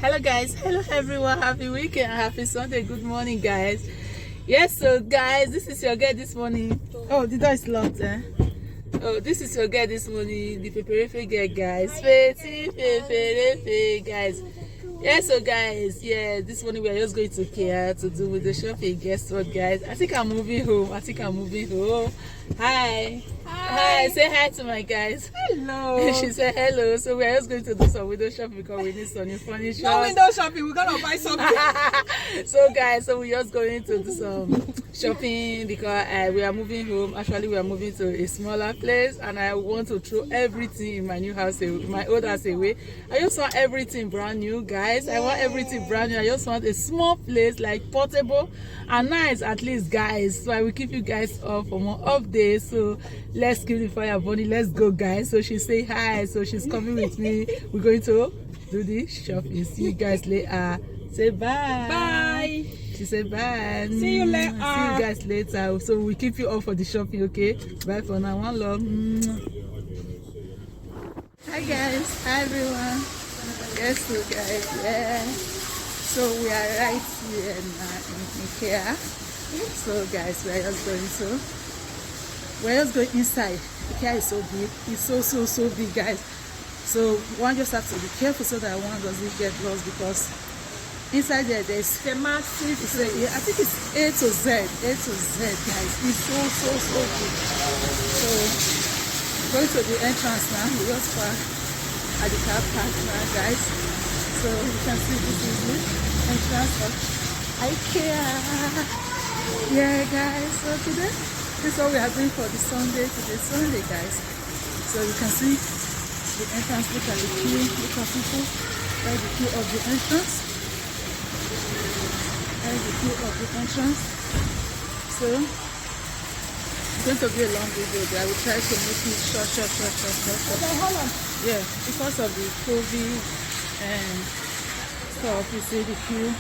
Hello guys, hello everyone, happy weekend, happy Sunday, good morning guys. Yes, so guys, this is your girl this morning. Oh, the door is locked, eh? Oh, this is your girl this morning, the peperefe girl, guys. Peperefe, guys. Yes, so guys, yeah, this morning we are just going to Ikea to do with the shopping. Guess what, guys? I think I'm moving home. Hi. Hi, say hi to my guys. Hello. She said hello. So we are just going to do some window shopping because we need some new furniture. No window shopping, we're gonna buy something. So guys, so we're just going to do some shopping because we are moving home. Actually, we are moving to a smaller place and I want to throw everything in my new house, my old house away. I just want everything brand new, guys. I want everything brand new. I just want a small place, like portable and nice at least, guys. So I will keep you guys up for more updates. So let's keep the fire burning. Let's go, guys. So she say hi, so she's coming with me. We're going to do the shopping. See you guys later. Say bye. Bye. She said bye. See you later. See you guys later. So we keep you up for the shopping, okay? Bye for now. One love. Hi guys. Hi everyone. Yes, so guys. Yeah. So we are right here in Ikea. So guys, we are just going inside. Ikea is so big. It's so big, guys. So one just have to be careful so that one doesn't get lost because inside there's a massive. Yeah, I think it's A to Z, guys. It's so big. So going to the entrance now. We just park at the car park now, guys. So you can see this is the entrance of Ikea. Yeah, guys. So today, this is what we are doing for the Sunday, guys. So you can see the entrance. Look at the queue. Look at people. That's the queue of the entrance. That's the queue of the entrance. So it's going to be a long video. I will try to make it short. Okay, hold on. Yeah, because of the COVID and stuff, you see the queue.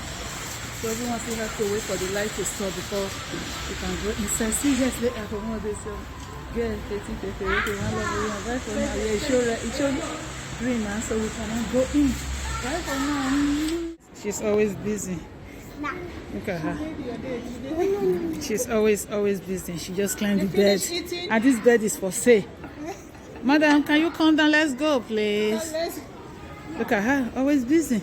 So everyone still have to wait for the light to stop before you can go inside. See, just let accommodate this. Get it show green now, so we cannot go in. Right for now. She's always busy. Look at her. She's always busy. She just climbed the bed. And this bed is for sale. Madam, can you come down? Let's go, please. Look at her, always busy.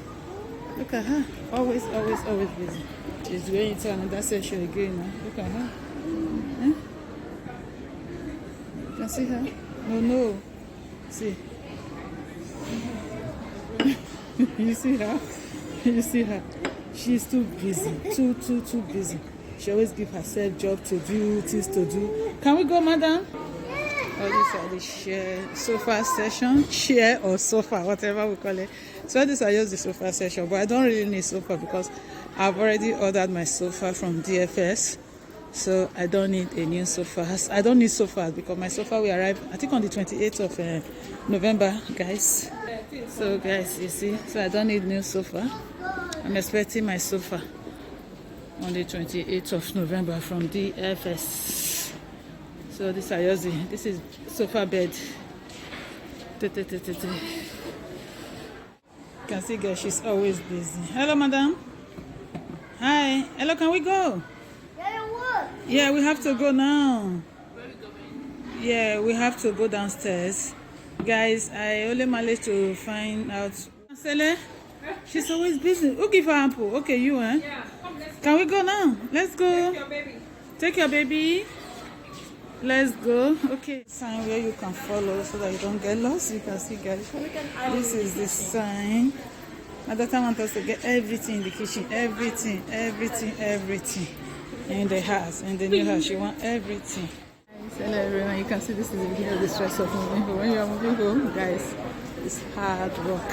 Look at her, always busy. She's going into another session again now. Look at her. You can see her? No. See. You see her? She's too busy. Too busy. She always gives herself job to do, things to do. Can we go, madam? All these are the sofa session, chair or sofa, whatever we call it. So these are just the sofa session, but I don't really need sofa because I've already ordered my sofa from DFS. So I don't need a new sofa. I don't need sofas because my sofa will arrive, I think, on the 28th of November, guys. So guys, you see, so I don't need new sofa. I'm expecting my sofa on the 28th of November from DFS. So this is sofa bed. You can see, guys, she's always busy. Hello, madam. Hi. Hello, can we go? Yeah, we have to go now. Yeah, we have to go downstairs. Guys, I only managed to find out. Sele, she's always busy. Who give her apple? Okay, you, eh? Yeah, come, let's go. Can we go now? Let's go. Take your baby. Take your baby. Let's go. Okay, sign where you can follow so that you don't get lost. You can see, guys, this is the sign. My daughter wants us to get everything in the kitchen, everything in the house, in the new house. She wants everything. Hello everyone, you can see this is the beginning of the stress of moving home. When you are moving home, guys, it's hard work.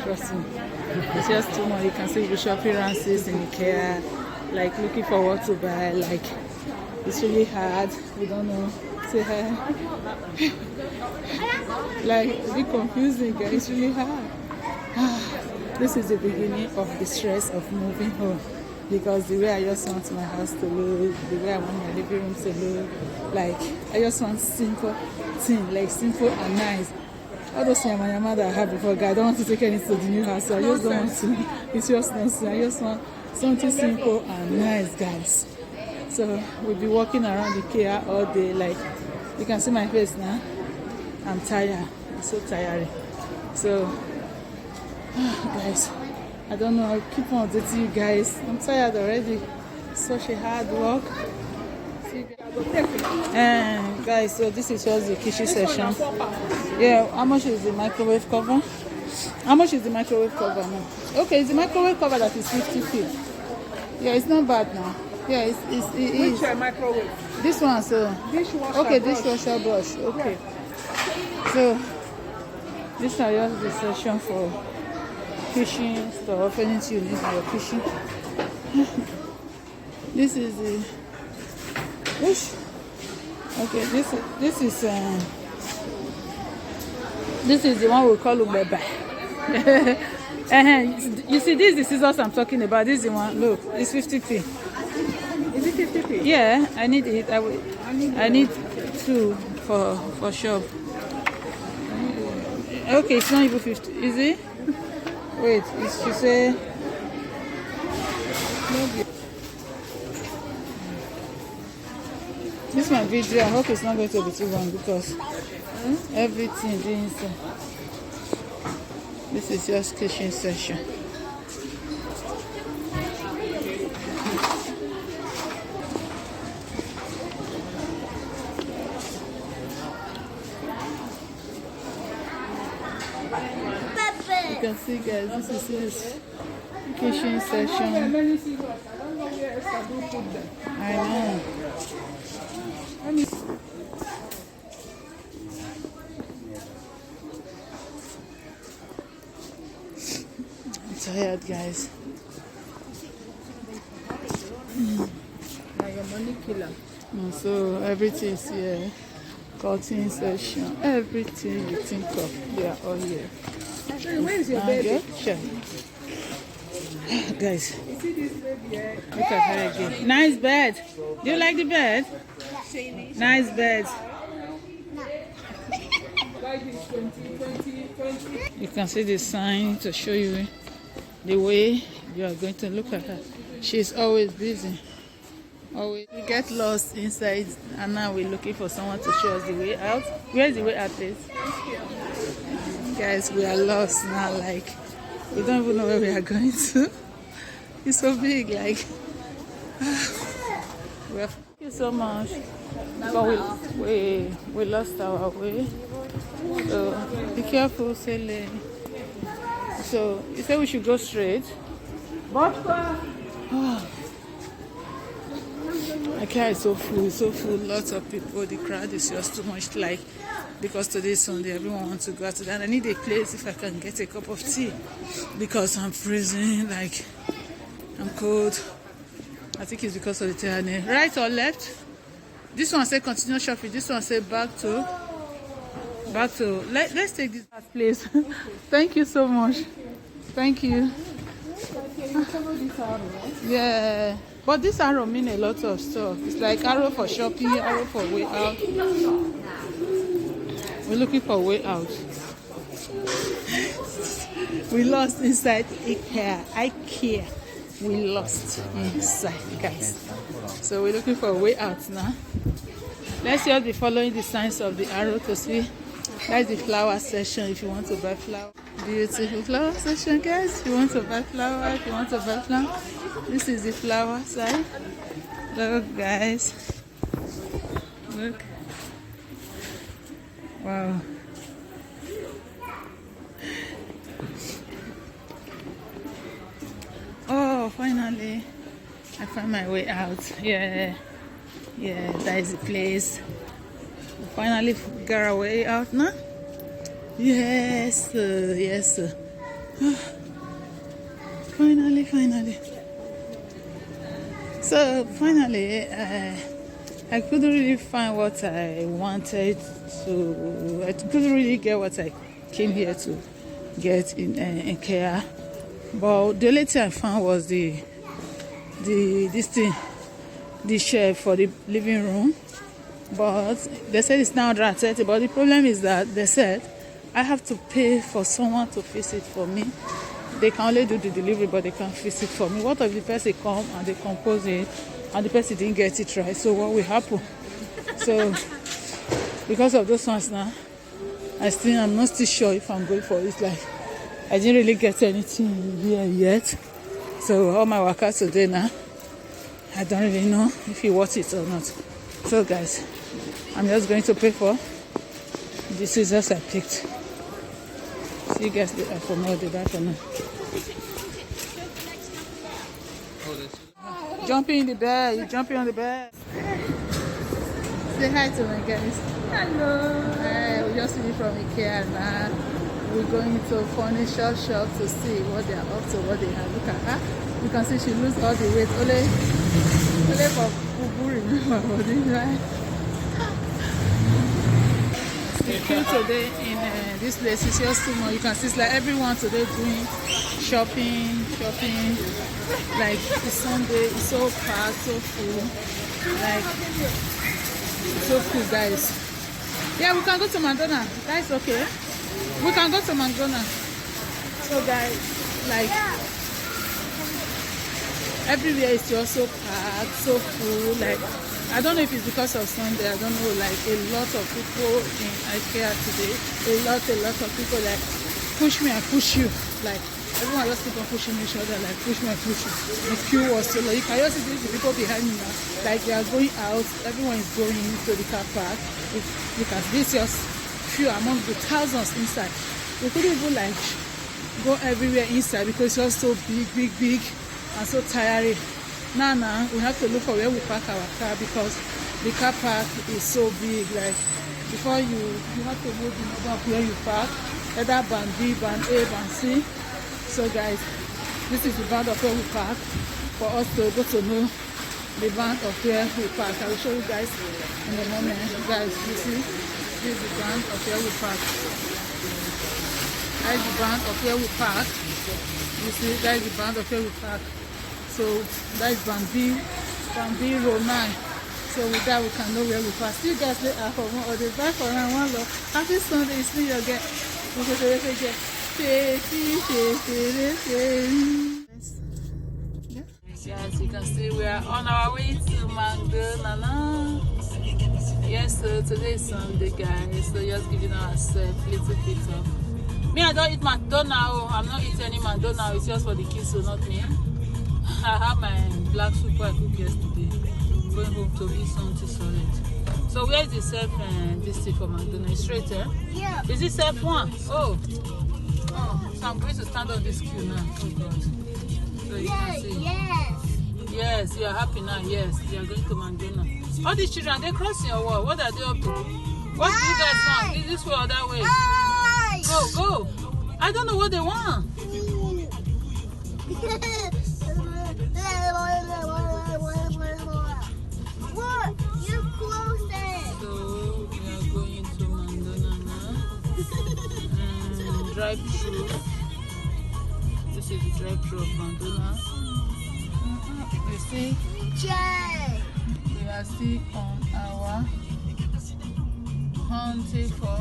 Trust me. It's just too much. You can see the shopping runs in Ikea, like looking for what to buy, like. It's really hard. We don't know. Say hi. Like, it's really confusing, guys. It's really hard. This is the beginning of the stress of moving home. Because the way I just want my house to look, the way I want my living room to look, like, I just want simple thing, like simple and nice. all those yama that I had before, guy, I don't want to take anything to the new house, so I just don't want to. It's just nonsense. I just want something simple and nice, guys. So we'll be walking around Ikea all day. Like, you can see my face now. I'm tired. It's so tiring. So, guys, I don't know. I'll keep on updating you guys. I'm tired already. Such a hard work. And guys, so this is just the kitchen section. Yeah, how much is the microwave cover? How much is the microwave cover now? Okay, it's the microwave cover that is 50p. Yeah, it's not bad now. Yeah, it is. Which microwave? This one, so. Dishwasher. Okay, dishwasher brush. Okay. So, this is just the section for kitchen stuff. Anything you need for your kitchen. This is the. Okay, this is the one we call Ubeba. You see, this is the scissors I'm talking about. This is the one. Look, it's 50p. Is it 50p? Yeah, I need it. I need two for shop. Okay, it's not even 50. Is it? Wait, she say. This is my video. I hope it's not going to be too long because everything is inside. This is just kitchen section. You can see, guys, this is his kitchen section. I know. I'm tired, guys. Now your money killer. So everything is here. Cutting section. Everything you think of, they are all here. Where is your baby? Sure. Guys, You see this baby here? look at her again. Nice bed. Do you like the bed? Nice bed. Like this 20. You can see the sign to show you the way you are going to look at her. She's always busy. Always. We get lost inside and now we're looking for someone to show us the way out. Where's the way out, please? Guys, we are lost now. Like, we don't even know where we are going to. It's so big, like. Thank you so much. But we lost our way. So be careful, Sele. So you said we should go straight. But Ikea is so full, lots of people. The crowd is just too much, like, because today is Sunday, everyone wants to go out to that. I need a place if I can get a cup of tea because I'm freezing, like, I'm cold. I think it's because of the tyranny. Right or left? This one say continue shopping. This one say back to. Let's take this place. Thank you so much. Thank you. Yeah. But this arrow mean a lot of stuff. It's like arrow for shopping, arrow for way out. We're looking for way out. We lost inside Ikea. We lost inside, guys. So we're looking for a way out now. Let's just be following the signs of the arrow to see. That's the flower section if you want to buy flower. Beautiful flower section, guys. If you want to buy flower, this is the flower side. Look, guys. Look. Wow. Oh, finally, I found my way out. Yeah, that is the place. We finally got our way out now. Yes, yes. Finally. So finally, I couldn't really find what I wanted to. I couldn't really get what I came here to get in Ikea. But the only thing I found was the shelf for the living room. But they said it's now 130. But the problem is that they said I have to pay for someone to fix it for me. They can only do the delivery, but they can't fix it for me. What if the person come and they compose it and the person didn't get it right? So what will happen? So because of those ones now, I'm not still sure if I'm going for it. Like, I didn't really get anything here yet. So all my workers today now, I don't really know if he wants it or not. So guys, I'm just going to pay for the scissors I picked. See you guys later for more debate for now. Jumping in the bed, you jumping on the bed. Say hi to my guys. Hello. We just finished from Ikea now. We're going to furniture shop to see what they are up to, what they have. Look at her. You can see she lose all the weight. Only for Ubu, remember this, right? The queue today in this place is just too much. You can see it's like everyone today doing shopping. Like it's Sunday, it's so packed, so full. Like so cool, guys. Yeah, we can go to McDonald's. That's okay. We can go to McDonald's. So guys, like everywhere is just so packed, so full. Like I don't know if it's because of Sunday. I don't know. Like a lot of people in Ikea today. A lot of people like push me and push you. Like everyone just keep on pushing each other. Like push me and push you. The queue was so long. You can just see the people behind me now. Like they are going out. Everyone is going to the car park. Look at this, just few among the thousands inside. We couldn't even like go everywhere inside because it's just so big and so tiring. Now we have to look for where we park our car because the car park is so big. Like before you have to know the number of where you park, either band B, band A, band C. So guys, this is the band of where we park for us to go to know the band of where we park. I will show you guys in a moment. Guys, you see, this is the band of where we park. That is the band of where we park. You see, that is the band of where we park. So that is band B row 9. So with that we can know where we park. See you guys later for more of the bye for now. One love. Happy Sunday, it's me again. Yes, you can see we are on our way to McDonald's. Yes, so today is Sunday, guys. So just giving ourselves a little bit of. Me, I don't eat McDonald's. I'm not eating any McDonald's. It's just for the kids, so not me. I have my black soup I cooked yesterday. Going home to eat something solid. So where is the self this thing for McDonald's? Straight there? Yeah. Is it self one? Oh. So I'm going to stand on this queue now. Oh God. So you can see. Yes, you are happy now. Yes, you are going to McDonald's. All these children, they crossing your wall. What are they up to? What do you guys want? Is this way or that way? Go. I don't know what they want. Drive-through. This is the drive-through of McDonald's. You see? We are still on our hunting for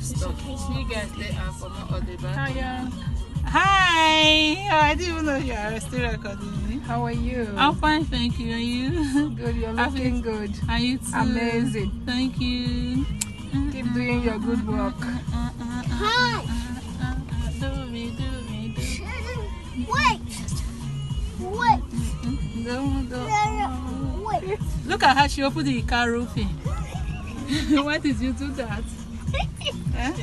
stock. See you guys later for more of the back. Hi! Oh, I didn't even know you are still recording me. How are you? I'm fine, thank you. And you? Good, you're looking good. And you too. Amazing. Thank you. Keep doing your good work. Hi! Do me. Wait! Wait! Look at how she opened the car roofing. Why did you do that? I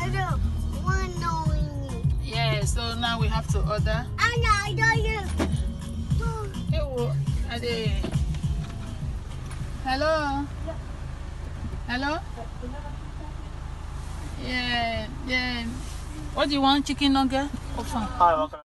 don't want knowing you. Yeah, so now we have to order. I know you. Hello? Hello? Yeah. What do you want? Chicken nugget? Hi, welcome.